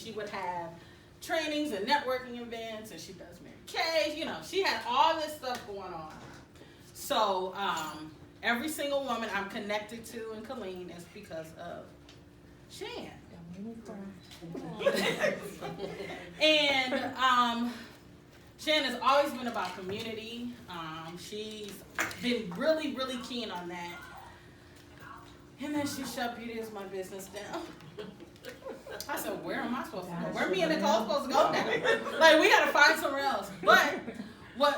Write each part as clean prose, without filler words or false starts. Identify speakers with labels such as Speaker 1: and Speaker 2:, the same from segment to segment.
Speaker 1: she would have trainings and networking events, and she does Mary Kay. You know, she had all this stuff going on. So every single woman I'm connected to in Killeen is because of Shan. And Shan has always been about community. She's been really, really keen on that. And then she shut Beauty Is My Business down. I said, where am I supposed to go? Where me and Nicole supposed to go now? Like, we got to find somewhere else. But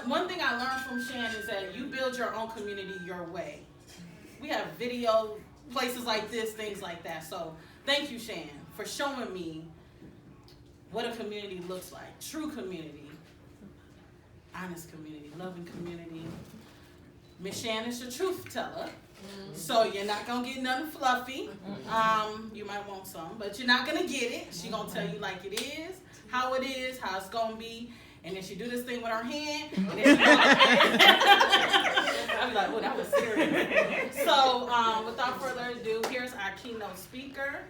Speaker 1: one thing I learned from Shan is that you build your own community your way. We have video, places like this, things like that. So thank you, Shan, for showing me what a community looks like. True community. Honest community. Loving community. Miss Shan is the truth teller. So you're not going to get nothing fluffy. You might want some, but you're not going to get it. She's going to tell you like it is, how it's going to be. And then she do this thing with her hand. And then she I'm like, oh, that was serious. So without further ado, here's our keynote speaker.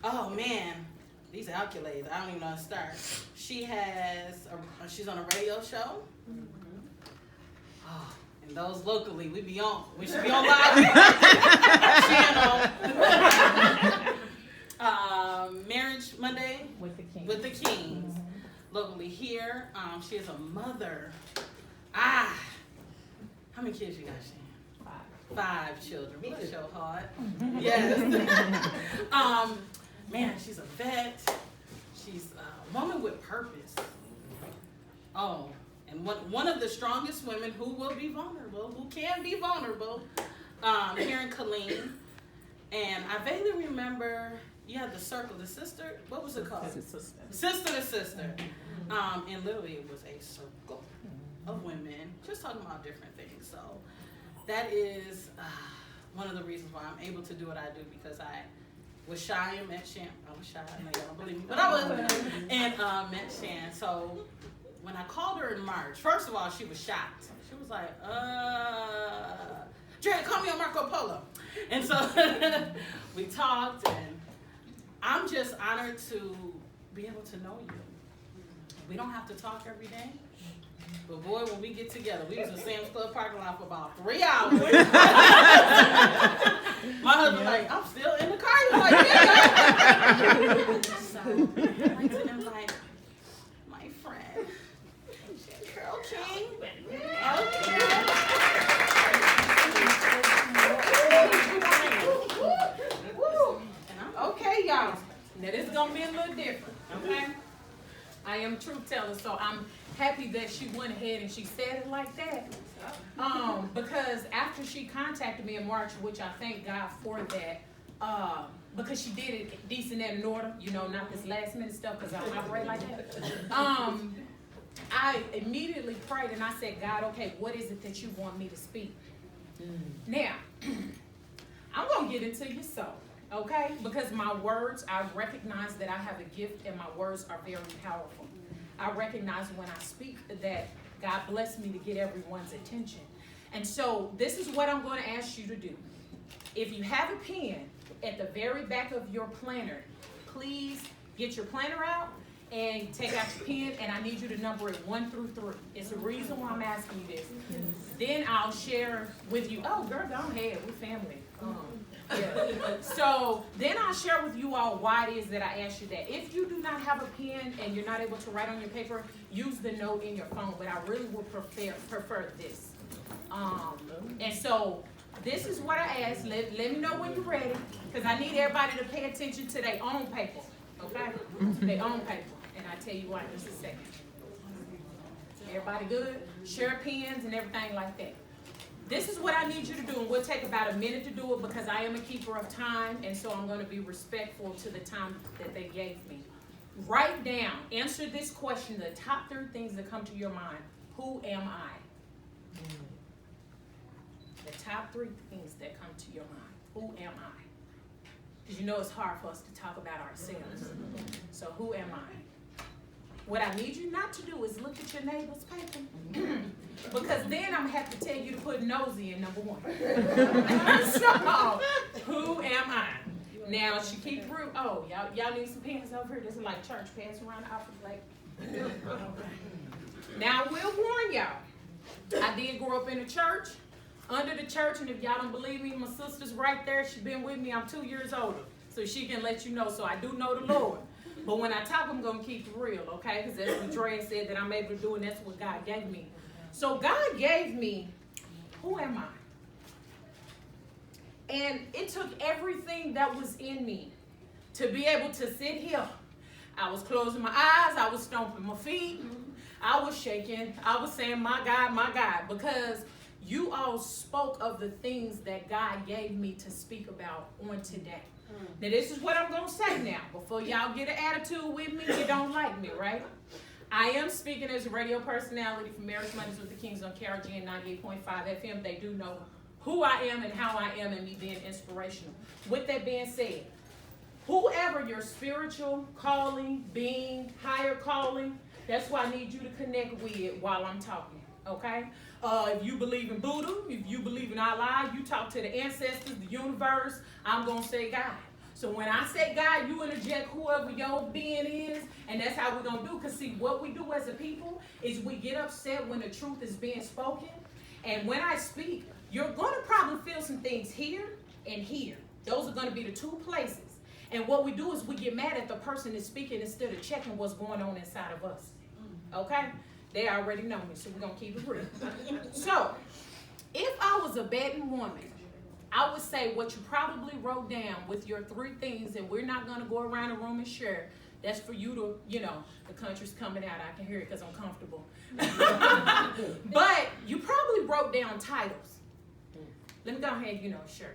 Speaker 1: Oh, man. These accolades, I don't even know how to start. She's on a radio show. Oh. And those locally, we should be on live channel. Marriage Monday with the Kings. Locally here. She is a mother. How many kids you got, Shan? 5 children. Bless your heart. Yes. Man, she's a vet. She's a woman with purpose. Oh. And one of the strongest women who will be vulnerable, who can be vulnerable, here in Killeen. And I vaguely remember you had the circle, the sister, what was it called? Sister to sister. And literally it was a circle of women just talking about different things. So that is one of the reasons why I'm able to do what I do, because I was shy and met Shan. I was shy, I know y'all don't believe me, but I was. And met Shan. So when I called her in March, first of all, she was shocked. She was like, Dre, call me on Marco Polo. And so we talked, and I'm just honored to be able to know you. We don't have to talk every day, but boy, when we get together, we was in Sam's Club parking lot for about 3 hours. My husband's like, I'm still in the car. He's like, yeah. So I'd like to invite my friend, Carol King. Okay, y'all. Now this is gonna be a little different, okay? I am truth teller, so I'm happy that she went ahead and she said it like that. Because after she contacted me in March, which I thank God for that, because she did it decent and in order, you know, not this last minute stuff, because I don't operate like that. I immediately prayed and I said, God, okay, what is it that you want me to speak? Now, I'm going to get into your soul, okay? Because my words, I recognize that I have a gift and my words are very powerful. I recognize when I speak that God blessed me to get everyone's attention. And so this is what I'm going to ask you to do. If you have a pen at the very back of your planner, please get your planner out and take out your pen, and I need you to number it 1 through 3. It's the reason why I'm asking you this. Then I'll share with you, oh girl, go ahead, we're family. Yeah. So then I'll share with you all why it is that I asked you that. If you do not have a pen and you're not able to write on your paper, use the note in your phone, but I really would prefer this. And so this is what I asked. Let me know when you're ready, because I need everybody to pay attention to their own paper, okay? Their own paper. And I'll tell you why in just a second. Everybody good? Share pens and everything like that. This is what I need you to do, and we'll take about a minute to do it because I am a keeper of time, and so I'm going to be respectful to the time that they gave me. Write down, answer this question, the top 3 things that come to your mind. Who am I? The top 3 things that come to your mind. Who am I? Because you know it's hard for us to talk about ourselves. So who am I? What I need you not to do is look at your neighbor's paper. Because then I'm going to have to tell you to put nosy in number 1. So, who am I? Now she keep real. Oh, y'all need some pants over here. This is like church pants around the office like. Now I will warn y'all. I did grow up in a church, under the church, and if y'all don't believe me, my sister's right there. She's been with me. I'm 2 years older, so she can let you know. So I do know the Lord. But when I talk, I'm going to keep it real, okay? Because that's what Dre said that I'm able to do, and that's what God gave me. So God gave me, who am I? And it took everything that was in me to be able to sit here. I was closing my eyes. I was stomping my feet. I was shaking. I was saying, my God, because you all spoke of the things that God gave me to speak about on today. Now, this is what I'm going to say now. Before y'all get an attitude with me, you don't like me, right? I am speaking as a radio personality for Marriage Mondays with the Kings on KRG 98.5 FM. They do know who I am and how I am and me being inspirational. With that being said, whoever your spiritual calling, being, higher calling, that's what I need you to connect with while I'm talking, okay? If you believe in Buddha, if you believe in Allah, you talk to the ancestors, the universe, I'm going to say God. So when I say God, you interject whoever your being is, and that's how we're going to do. Because see, what we do as a people is we get upset when the truth is being spoken. And when I speak, you're going to probably feel some things here and here. Those are going to be the two places. And what we do is we get mad at the person that's speaking instead of checking what's going on inside of us. Okay? They already know me, so we're going to keep it real. So, if I was a betting woman, I would say what you probably wrote down with your 3 things, and we're not going to go around the room and share. That's for you to, the country's coming out. I can hear it because I'm comfortable. But you probably wrote down titles. Let me go ahead, sure.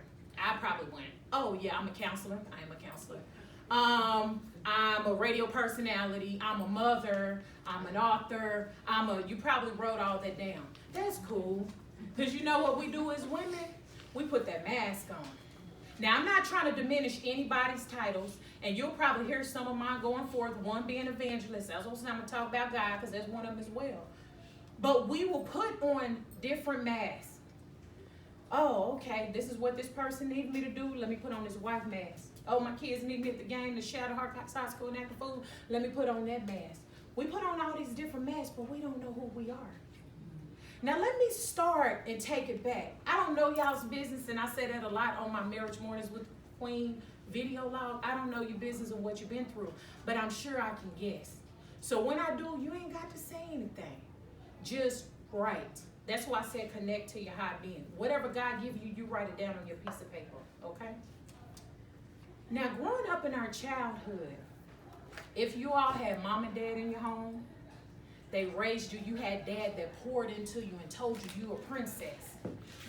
Speaker 1: I probably went, oh, yeah, I'm a counselor. I am a counselor. I'm a radio personality. I'm a mother. I'm an author. You probably wrote all that down. That's cool. Because you know what we do as women? We put that mask on. Now, I'm not trying to diminish anybody's titles, and you'll probably hear some of mine going forth, one being evangelist. That's what I'm going to talk about God, because that's one of them as well. But we will put on different masks. Oh, okay, this is what this person needs me to do. Let me put on this wife mask. Oh, my kids need me at the game to shadow high school and act a fool. Let me put on that mask. We put on all these different masks, but we don't know who we are. Now, let me start and take it back. I don't know y'all's business, and I say that a lot on my Marriage Mornings with Queen video log. I don't know your business and what you've been through, but I'm sure I can guess. So when I do, you ain't got to say anything. Just write. That's why I said connect to your high being. Whatever God gives you, you write it down on your piece of paper, okay? Now, growing up in our childhood, if you all had mom and dad in your home, they raised you, you had dad that poured into you and told you you're a princess,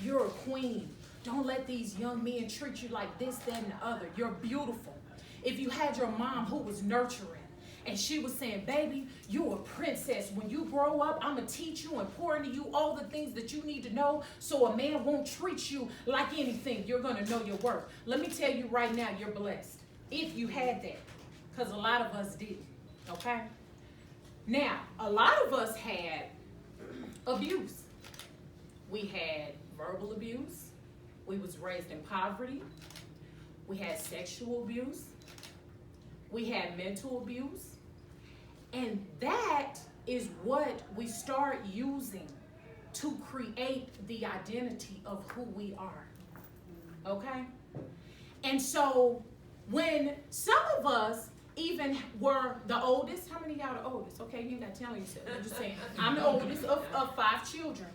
Speaker 1: you're a queen. Don't let these young men treat you like this, that, and the other. You're beautiful. If you had your mom who was nurturing, and she was saying, baby, you're a princess. When you grow up, I'm going to teach you and pour into you all the things that you need to know so a man won't treat you like anything. You're going to know your worth. Let me tell you right now, you're blessed. If you had that. Because a lot of us did. Okay? Now, a lot of us had abuse. We had verbal abuse. We was raised in poverty. We had sexual abuse. We had mental abuse. And that is what we start using to create the identity of who we are. Okay? And so when some of us even were the oldest, how many of y'all are the oldest? Okay, you ain't got to tell yourself. I'm just saying, I'm the oldest of 5 children.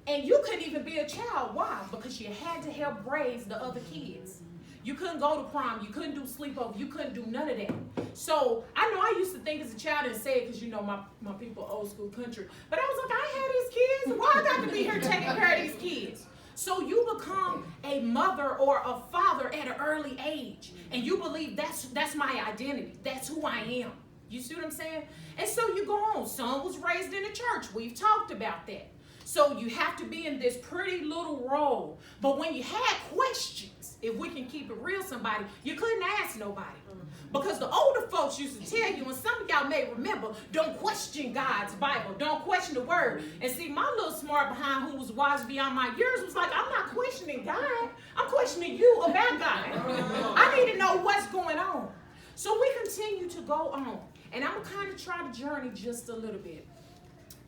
Speaker 1: And you couldn't even be a child. Why? Because you had to help raise the other kids. You couldn't go to prom. You couldn't do sleepover. You couldn't do none of that. So I know I used to think as a child and say it because, my people old school country. But I was like, I had these kids. Why I got to be here taking care of these kids? So you become a mother or a father at an early age. And you believe that's my identity. That's who I am. You see what I'm saying? And so you go on. Son was raised in a church. We've talked about that. So you have to be in this pretty little role. But when you had questions, if we can keep it real, somebody, you couldn't ask nobody. Because the older folks used to tell you, and some of y'all may remember, don't question God's Bible. Don't question the word. And see, my little smart behind who was wise beyond my years was like, I'm not questioning God. I'm questioning you about God. I need to know what's going on. So we continue to go on. And I'm going to kind of try to journey just a little bit.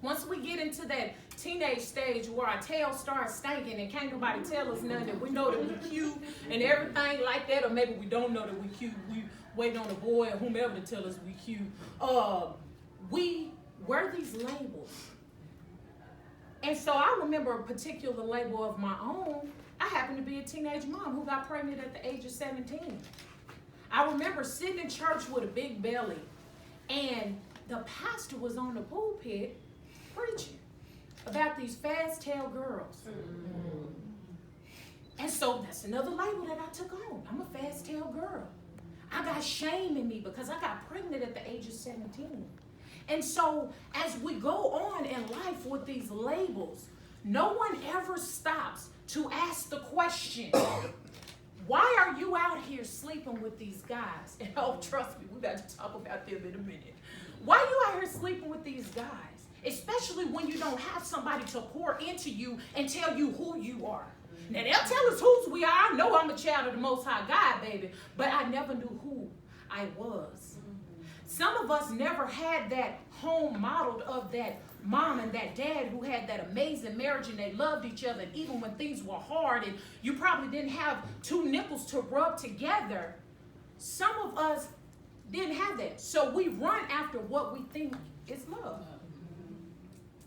Speaker 1: Once we get into that teenage stage where our tail starts stinking and can't nobody tell us nothing, and we know that we're cute and everything like that, or maybe we don't know that we're cute, we waiting on a boy or whomever to tell us we're cute, we wear these labels. And so I remember a particular label of my own. I happened to be a teenage mom who got pregnant at the age of 17. I remember sitting in church with a big belly, and the pastor was on the pulpit preaching about these fast-tailed girls. And so that's another label that I took on. I'm a fast-tailed girl. I got shame in me because I got pregnant at the age of 17. And so as we go on in life with these labels, no one ever stops to ask the question, why are you out here sleeping with these guys? And oh, trust me, we got to talk about them in a minute. Why are you out here sleeping with these guys? Especially when you don't have somebody to pour into you and tell you who you are. Now, they'll tell us whose we are. I know I'm a child of the Most High God, baby, but I never knew who I was. Some of us never had that home modeled of that mom and that dad who had that amazing marriage and they loved each other. And even when things were hard and you probably didn't have two nipples to rub together, some of us didn't have that. So we run after what we think is love.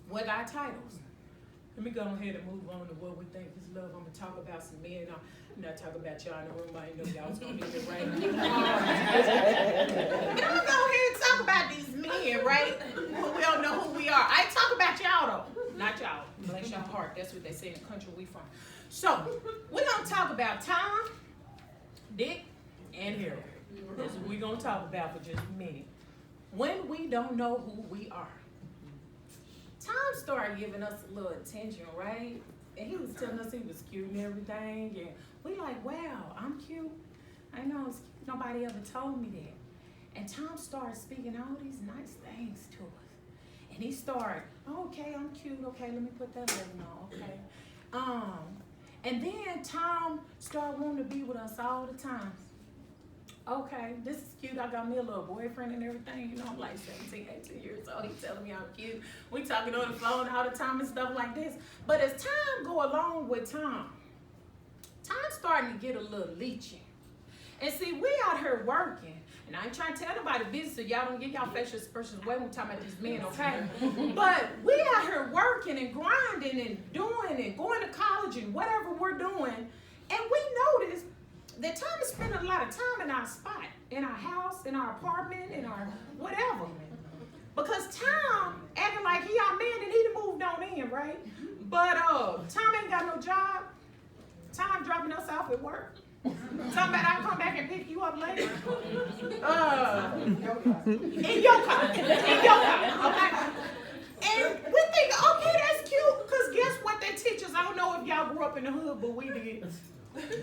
Speaker 1: What our titles. Let me go ahead and move on to what we think is love. I'm going to talk about some men. I'm not talking about y'all in the room. I didn't know y'all was going to do it right. I'm going to go ahead and talk about these men, right? We don't know who we are. I ain't talking about y'all, though. Not y'all. Bless your heart. That's what they say in the country we from. So, we're going to talk about Tom, Dick, and Harold. That's what we're going to talk about for just a minute. When we don't know who we are. Tom started giving us a little attention, right? And he was telling us he was cute and everything. And we like, wow, I'm cute. I know it's cute. Nobody ever told me that. And Tom started speaking all these nice things to us. And he started, okay, I'm cute. Okay, let me put that level on. Okay. And then Tom started wanting to be with us all the time. Okay, this is cute. I got me a little boyfriend and everything. You know, I'm like 17, 18 years old. He's telling me I'm cute. We talking on the phone all the time and stuff like this. But as time go along with Tom's starting to get a little leeching. And see, we out here working. And I ain't trying to tell nobody business so y'all don't get y'all facial expressions away when we're talking about these men, okay? But we out here working and grinding and doing and going to college and whatever we're doing. And we notice that Tom is spending a lot of time in our spot, in our house, in our apartment, in our whatever. Because Tom acting like he our man and he done moved on in, right? But Tom ain't got no job. Tom dropping us off at work. Talking about I'll come back and pick you up later. In your car. Okay? And we think, okay, that's cute, because guess what they teach us? I don't know if y'all grew up in the hood, but we did.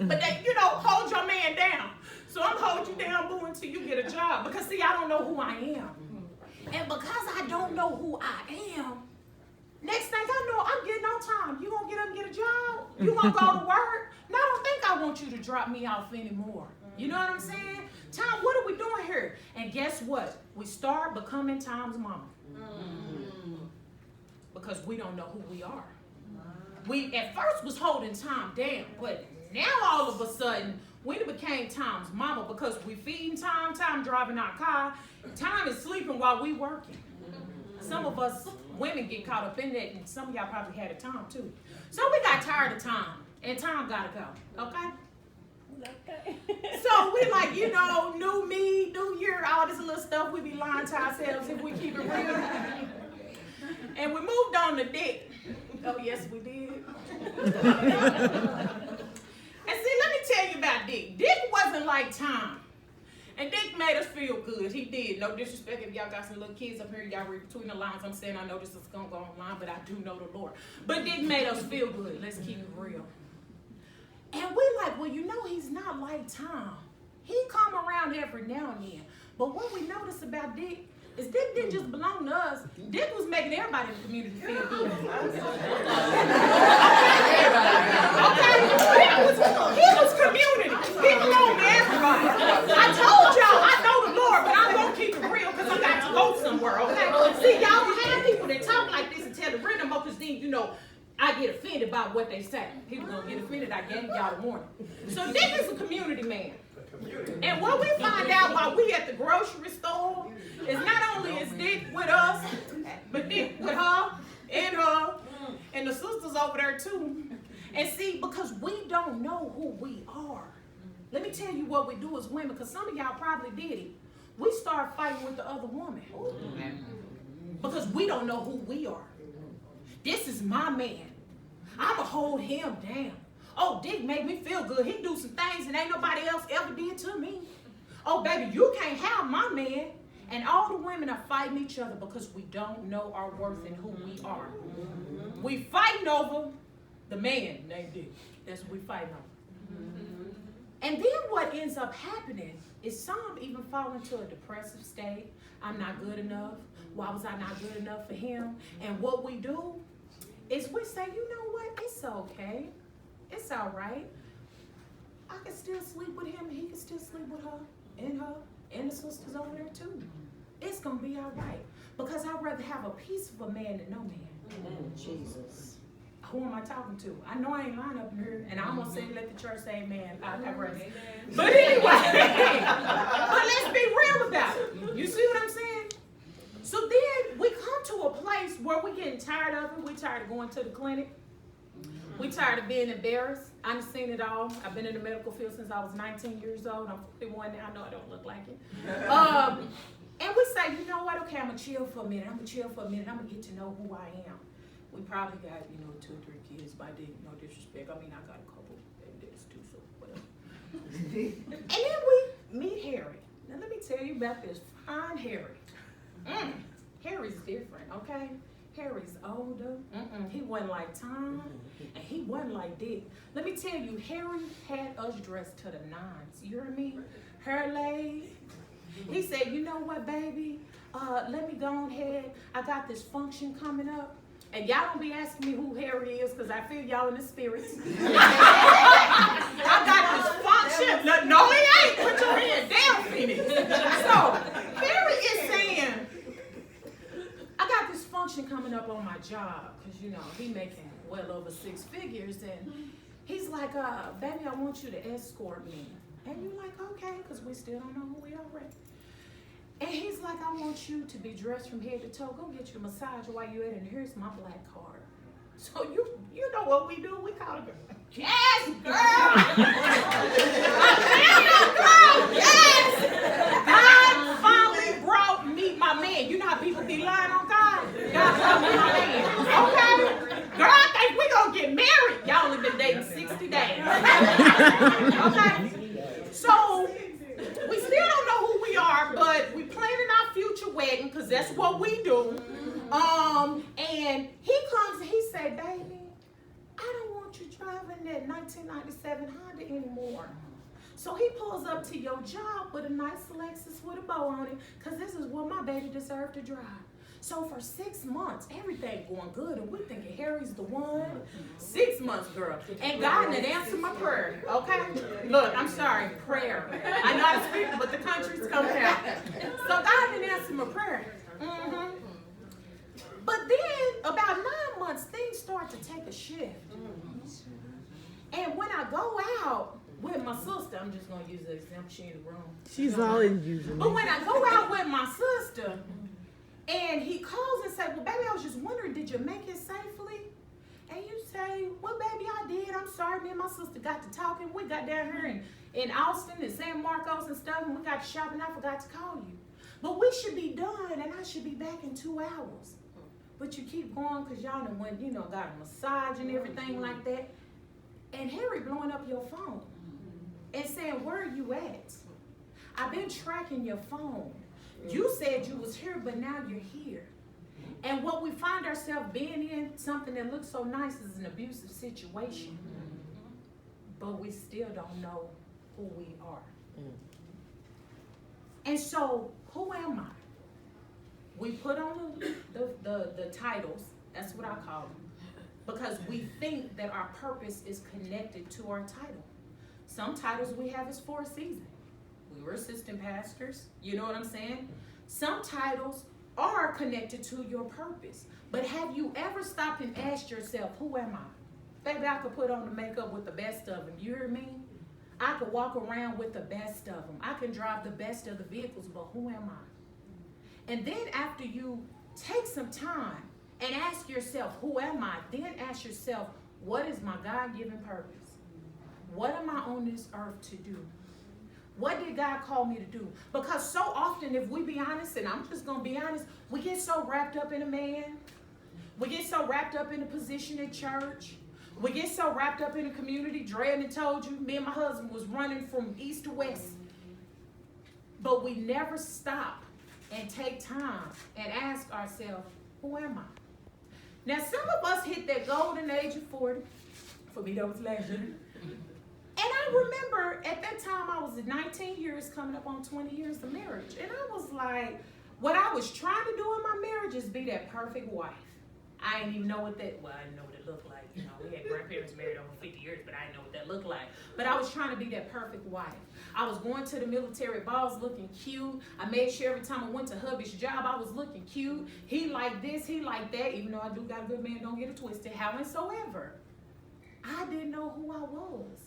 Speaker 1: But they, hold your man down. So I'm holding you down, boo, until you get a job. Because, see, I don't know who I am. And because I don't know who I am, next thing I know, I'm getting on time. You gonna get up and get a job? You gonna go to work? No, I don't think I want you to drop me off anymore. You know what I'm saying? Tom, what are we doing here? And guess what? We start becoming Tom's mama. Because we don't know who we are. We at first was holding Tom down, but now all of a sudden, we became Tom's mama because we feeding Tom, Tom driving our car, Tom is sleeping while we working. Some of us women get caught up in that, and some of y'all probably had a Tom too. So we got tired of Tom, and Tom gotta go, okay? So we like, new me, new year, all this little stuff we be lying to ourselves if we keep it real. And we moved on to Dick. Oh, yes, we did. And see, let me tell you about Dick. Dick wasn't like Tom. And Dick made us feel good. He did. No disrespect if y'all got some little kids up here. Y'all read between the lines. I'm saying I know this is going to go online, but I do know the Lord. But Dick made us feel good. Let's keep it real. And we're like, well, he's not like Tom. He come around every now and then. But what we notice about Dick is Dick didn't just belong to us. Dick was making everybody in the community feel good. He was community. He belonged to everybody. I told y'all I know the Lord, but I'm gonna keep it real because I got to go somewhere, okay? See, y'all don't have people that talk like this and tell the rhythm because then, you know, I get offended by what they say. People gonna get offended, I gave y'all the warning. So Dick is a community man. And what we find out while we at the grocery store is not only is Dick with us, but Dick with her, and the sisters over there too. And see, because we don't know who we are. Let me tell you what we do as women, because some of y'all probably did it. We start fighting with the other woman. Because we don't know who we are. This is my man. I'ma hold him down. Oh, Dick made me feel good. He do some things that ain't nobody else ever did to me. Oh, baby, you can't have my man. And all the women are fighting each other because we don't know our worth and who we are. We fighting over the man named Dick. That's what we fighting over. And then what ends up happening is some even fall into a depressive state. I'm not good enough. Why was I not good enough for him? And what we do is we say, you know what? It's okay. It's all right. I can still sleep with him, and he can still sleep with her, and the sisters over there too. It's gonna be all right. Because I'd rather have a piece of a man than no man. Jesus. Who am I talking to? I know I ain't lying up in here, and I'm gonna say, let the church say amen. I rest. But anyway, but let's be real about it. You see what I'm saying? So then we come to a place where we're getting tired of it. We're tired of going to the clinic. We tired of being embarrassed. I've seen it all. I've been in the medical field since I was 19 years old. I'm 41 now. I know I don't look like it. And we say, you know what? Okay, I'm going to chill for a minute. I'm going to get to know who I am. We probably got, 2 or 3 kids by day. No disrespect. I mean, I got a couple. There's 2, so whatever. And then we meet Harry. Now, let me tell you about this fine Harry. Harry's different, okay? Harry's older. He wasn't like Tom, and he wasn't like Dick. Let me tell you, Harry had us dressed to the nines. You hear me? Hair laid. He said, you know what, baby? Let me go ahead. I got this function coming up. And y'all don't be asking me who Harry is, because I feel y'all in the spirits. I got this function. No, he ain't. Put your hand down, Phoenix. So, Harry is saying, I got this function coming up on my job, because, he making well over 6 figures, and he's like, baby, I want you to escort me. And you're like, okay, because we still don't know who we are, right? And he's like, I want you to be dressed from head to toe. Go get you a massage while you're at it, and here's my black card. So you know what we do? We call it, yes, girl! Girl, yes! God finally brought me my man. You know how people be lying on God? God brought me my man. Okay? Girl, I think we gonna get married. Y'all only been dating 60 days. Okay? So, we still don't know who we are, but we planning our future wedding, because that's what we do. And he comes and he said, baby, I don't want you driving that 1997 Honda anymore. So he pulls up to your job with a nice Lexus with a bow on it, because this is what my baby deserved to drive. So for 6 months, everything going good, and we thinking Harry's the one. 6 months, girl. And God didn't answer my prayer, okay? Look, I'm sorry, prayer. I know how to speak, but the country's coming out. So God didn't answer my prayer. But then, about 9 months, things start to take a shift. And when I go out with my sister, I'm just going to use the example, she in the room.
Speaker 2: She's always using
Speaker 1: But when I go out with my sister, and he calls and says, well, baby, I was just wondering, did you make it safely? And you say, well, baby, I did. I'm sorry. Me and my sister got to talking. We got down here in Austin and San Marcos and stuff, and we got to shopping. I forgot to call you. But we should be done, and I should be back in 2 hours. But you keep going because y'all done went, got a massage and everything like that. And Harry blowing up your phone and saying, where are you at? I've been tracking your phone. You said you was here, but now you're here. And what we find ourselves being in, something that looks so nice, is an abusive situation. But we still don't know who we are. And so, who am I? We put on the titles, that's what I call them, because we think that our purpose is connected to our title. Some titles we have is for a season. We were assistant pastors, you know what I'm saying? Some titles are connected to your purpose. But have you ever stopped and asked yourself, who am I? Baby, I could put on the makeup with the best of them, you hear me? I could walk around with the best of them. I can drive the best of the vehicles, but who am I? And then after you take some time and ask yourself, who am I? Then ask yourself, what is my God-given purpose? What am I on this earth to do? What did God call me to do? Because so often, if we be honest, and I'm just going to be honest, we get so wrapped up in a man. We get so wrapped up in a position at church. We get so wrapped up in a community. Dre and told you, me and my husband was running from east to west. But we never stop and take time and ask ourselves, who am I? Now, some of us hit that golden age of 40. For me, that was last year. And I remember at that time, I was 19 years, coming up on 20 years of marriage. And I was like, what I was trying to do in my marriage is be that perfect wife. I didn't even know what that, well, I didn't know what it looked like. You know, we had grandparents married over 50 years, but I didn't know what that looked like. But I was trying to be that perfect wife. I was going to the military balls looking cute. I made sure every time I went to hubby's job, I was looking cute. He liked this, he liked that, even though I do got a good man, don't get it twisted, howsoever. I didn't know who I was.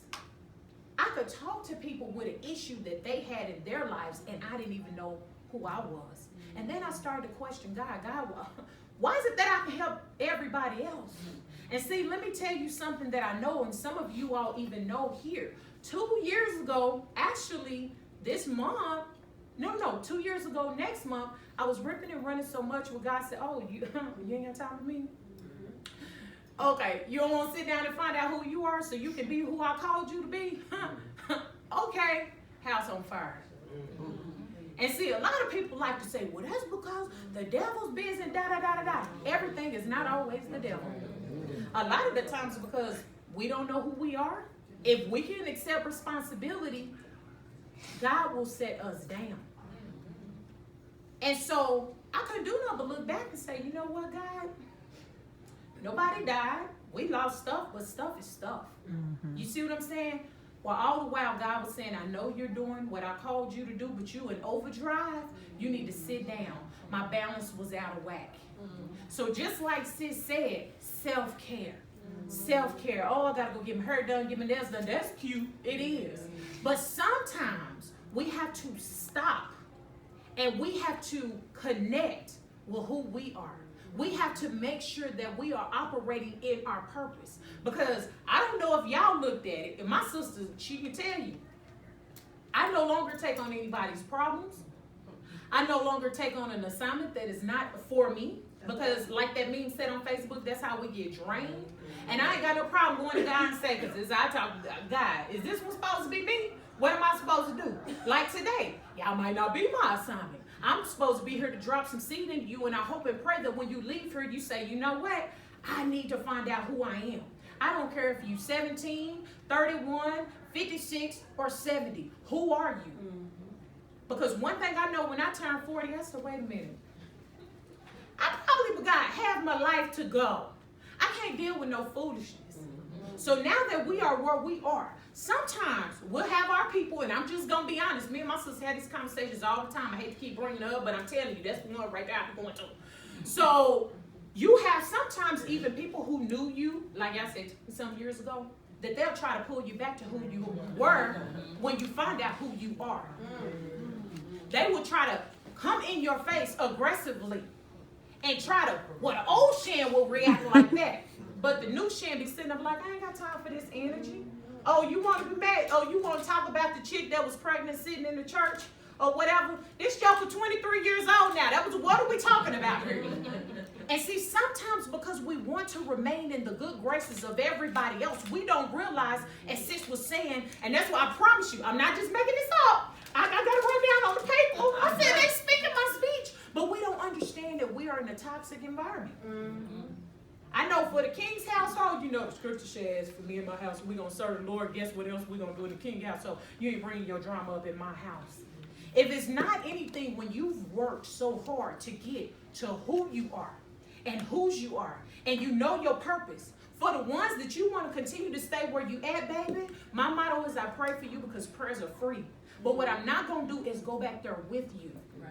Speaker 1: I could talk to people with an issue that they had in their lives, and I didn't even know who I was. And then I started to question God, why is it that I can help everybody else? And see, let me tell you something that I know, and some of you all even know here. 2 years ago, actually, this month, 2 years ago, next month, I was ripping and running so much where God said, oh, you ain't got time for me? Okay, you don't want to sit down and find out who you are so you can be who I called you to be? Okay, house on fire. And see, a lot of people like to say, well, that's because the devil's busy and da-da-da-da-da. Everything is not always the devil. A lot of the times because we don't know who we are. If we can accept responsibility, God will set us down. And so I couldn't do nothing but look back and say, you know what, God? Nobody died. We lost stuff, but stuff is stuff. Mm-hmm. You see what I'm saying? Well, all the while God was saying, I know you're doing what I called you to do, but you in overdrive, you need to sit down. My balance was out of whack. Mm-hmm. So just like sis said, self-care. Mm-hmm. Self-care. Oh, I got to go get my hair done, get my nails done. That's cute. It is. Mm-hmm. But sometimes we have to stop and we have to connect with who we are. We have to make sure that we are operating in our purpose. Because I don't know if y'all looked at it, and my sister, she can tell you, I no longer take on anybody's problems. I no longer take on an assignment that is not for me. Because like that meme said on Facebook, that's how we get drained. And I ain't got no problem going to God and say, because as I talk, God, is this what's supposed to be me? What am I supposed to do? Like today, y'all might not be my assignment. I'm supposed to be here to drop some seed into you, and I hope and pray that when you leave here, you say, you know what? I need to find out who I am. I don't care if you're 17, 31, 56, or 70. Who are you? Mm-hmm. Because one thing I know when I turn 40, I said, wait a minute. I probably got half my life to go. I can't deal with no foolishness. Mm-hmm. So now that we are where we are, sometimes we'll have our people, and I'm just going to be honest. Me and my sister had these conversations all the time. I hate to keep bringing it up, but I'm telling you, that's the one right there I'm going to. So you have sometimes even people who knew you, like I said some years ago, that they'll try to pull you back to who you were when you find out who you are. They will try to come in your face aggressively and try to, well, the old Shan will react like that. But the new Shan be sitting up like, I ain't got time for this energy. Oh, you want to be mad? Oh, you want to talk about the chick that was pregnant sitting in the church or whatever? This joker 23 years old now. What are we talking about here? And see, sometimes because we want to remain in the good graces of everybody else, we don't realize, as sis was saying, and that's why I promise you, I'm not just making this up. I got to run down on the paper. I said they speaking my speech. But we don't understand that we are in a toxic environment. Mm-hmm. I know for the king's household, you know the scripture says, for me and my house, we're going to serve the Lord. Guess what else we're going to do in the king's household? You ain't bringing your drama up in my house. If it's not anything, when you've worked so hard to get to who you are and whose you are, and you know your purpose, for the ones that you want to continue to stay where you at, baby, my motto is I pray for you because prayers are free. But what I'm not going to do is go back there with you. Right.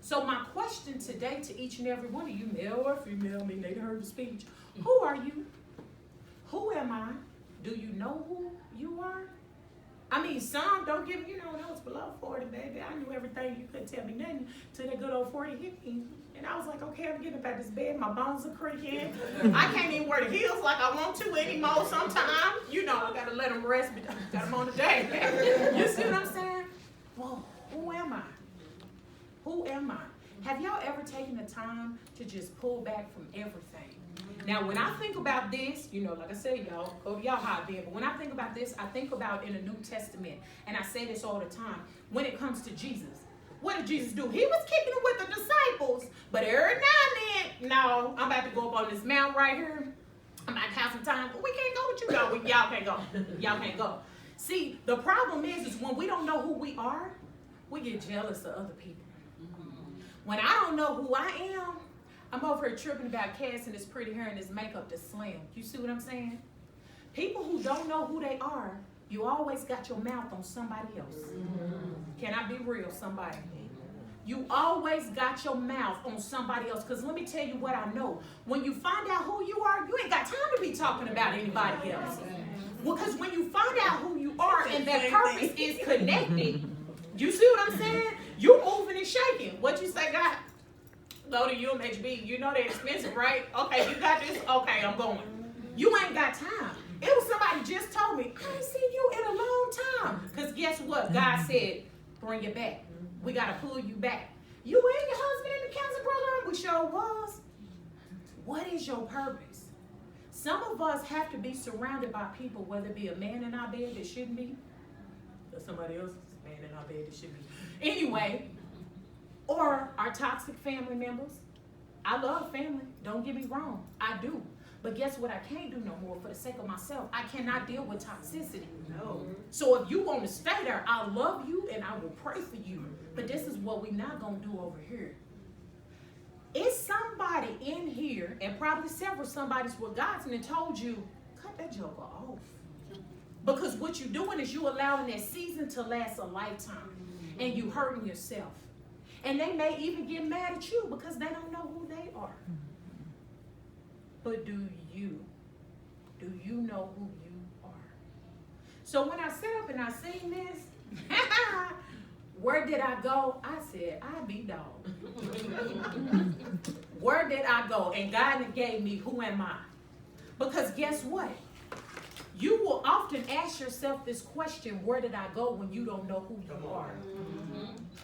Speaker 1: So my question today to each and every one of you, male or female, I mean, they heard the speech. Who are you? Who am I? Do you know who you are? I mean, some don't give me, when I was below 40, baby, I knew everything. You couldn't tell me nothing till that good old 40 hit me. And I was like, okay, I'm getting up out this bed. My bones are creaking. I can't even wear the heels like I want to anymore sometimes. I got to let them rest, but I got them on the day. You see what I'm saying? Well, who am I? Who am I? Have y'all ever taken the time to just pull back from everything? Now, when I think about this, like I said, y'all, go to y'all hotbed, but when I think about this, I think about in the New Testament, and I say this all the time, when it comes to Jesus. What did Jesus do? He was kicking it with the disciples, but every now and then, no, I'm about to go up on this mount right here. I'm about to have some time, but we can't go with you, though. Y'all can't go. Y'all can't go. See, the problem is when we don't know who we are, we get jealous of other people. When I don't know who I am, I'm over here tripping about Cass and his pretty hair and his makeup to slam. You see what I'm saying? People who don't know who they are, you always got your mouth on somebody else. Can I be real, somebody? You always got your mouth on somebody else. Because let me tell you what I know. When you find out who you are, you ain't got time to be talking about anybody else. Because when you find out who you are and that purpose is connected, you see what I'm saying? You moving and shaking. What you say, God? Go to UMHB. You know they're expensive, right? Okay, you got this? Okay, I'm going. You ain't got time. It was somebody just told me, I ain't seen you in a long time. Because guess what? God said, bring it back. We got to pull you back. You and your husband in the cancer program? We sure was. What is your purpose? Some of us have to be surrounded by people, whether it be a man in our bed that shouldn't be, or somebody else's man in our bed that should be. Anyway, or our toxic family members. I love family. Don't get me wrong. I do. But guess what I can't do no more for the sake of myself? I cannot deal with toxicity. No. So if you want to stay there, I love you and I will pray for you. But this is what we're not going to do over here. It's somebody in here, and probably several somebody's where God's and told you, cut that joker off. Because what you're doing is you allowing that season to last a lifetime. And you hurting yourself. And they may even get mad at you because they don't know who they are. But do you? Do you know who you are? So when I sat up and I seen this, where did I go? I said, I be dog. Where did I go? And God gave me, who am I? Because guess what? You will often ask yourself this question, where did I go, when you don't know who you are?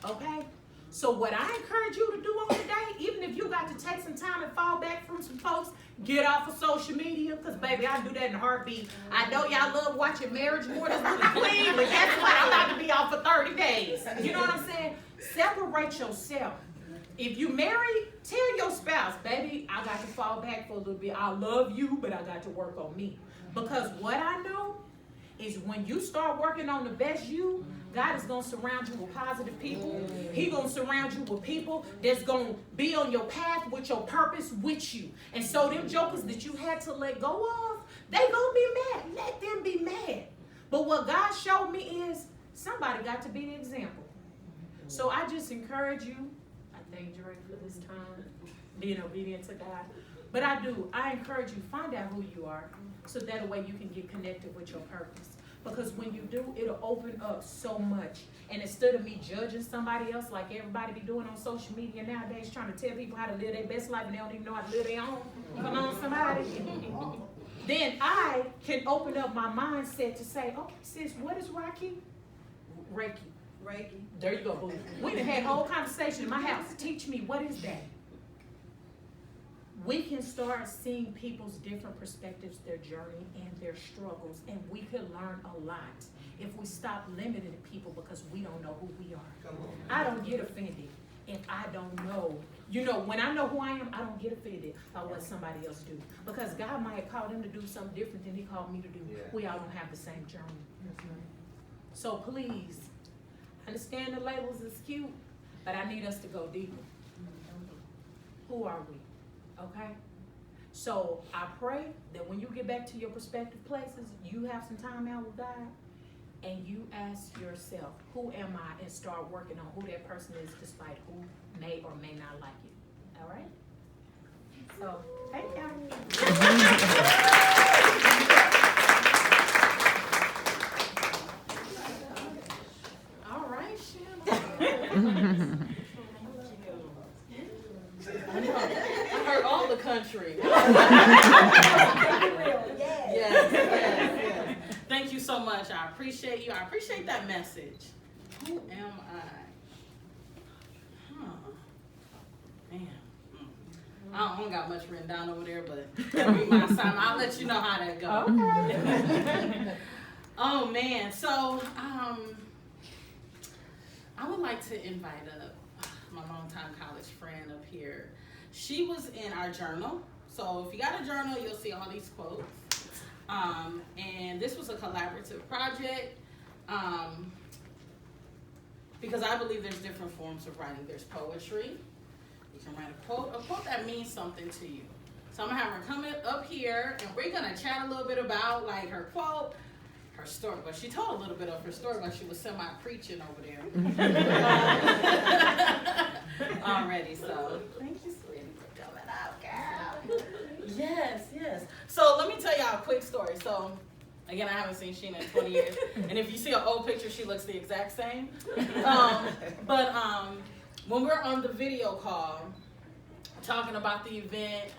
Speaker 1: Okay? So what I encourage you to do on the day, even if you got to take some time and fall back from some folks, get off of social media, because baby, I do that in a heartbeat. I know y'all love watching Marriage More Than Clean, but guess what? I'm about to be off for 30 days. You know what I'm saying? Separate yourself. If you married, tell your spouse, baby, I got to fall back for a little bit. I love you, but I got to work on me. Because what I know is when you start working on the best you, God is going to surround you with positive people. He's going to surround you with people that's going to be on your path with your purpose with you. And so them jokers that you had to let go of, they going to be mad. Let them be mad. But what God showed me is somebody got to be the example. So I just encourage you. I thank Drake for this time, being obedient to God. But I encourage you, find out who you are so that way you can get connected with your purpose. Because when you do, it'll open up so much. And instead of me judging somebody else like everybody be doing on social media nowadays, trying to tell people how to live their best life and they don't even know how to live their own. Come on, somebody. Then I can open up my mindset to say, okay, sis, what is Reiki? Reiki. There you go, boo. We done had a whole conversation in my house. Teach me, what is that? We can start seeing people's different perspectives, their journey, and their struggles, and we could learn a lot if we stop limiting people because we don't know who we are. I don't get offended if I don't know. You know, when I know who I am, I don't get offended by what somebody else do. Because God might have called them to do something different than he called me to do. We all don't have the same journey. So please, I understand the labels is cute, but I need us to go deeper. Who are we? Okay? So I pray that when you get back to your respective places, you have some time out with God, and you ask yourself, who am I? And start working on who that person is, despite who may or may not like you. All right? So, thank y'all. All right, Shannon. I heard all the country. Yes. Thank you so much. I appreciate you. I appreciate that message. Who am I? Man. I don't got much written down over there, but that'll be my assignment. I'll let you know how that goes. Okay. Oh, man. So, I would like to invite up my longtime college friend up here. She was in our journal. So if you got a journal, you'll see all these quotes. And this was a collaborative project because I believe there's different forms of writing. There's poetry. You can write a quote that means something to you. So I'm gonna have her come up here, and we're gonna chat a little bit about like her quote, her story. But she told a little bit of her story when she was semi-preaching over there. Already, so thank you, sweetie, for coming out, girl. Yes. So let me tell y'all a quick story. So again, I haven't seen Sheena in 20 years, and if you see an old picture, she looks the exact same. But when we're on the video call talking about the event,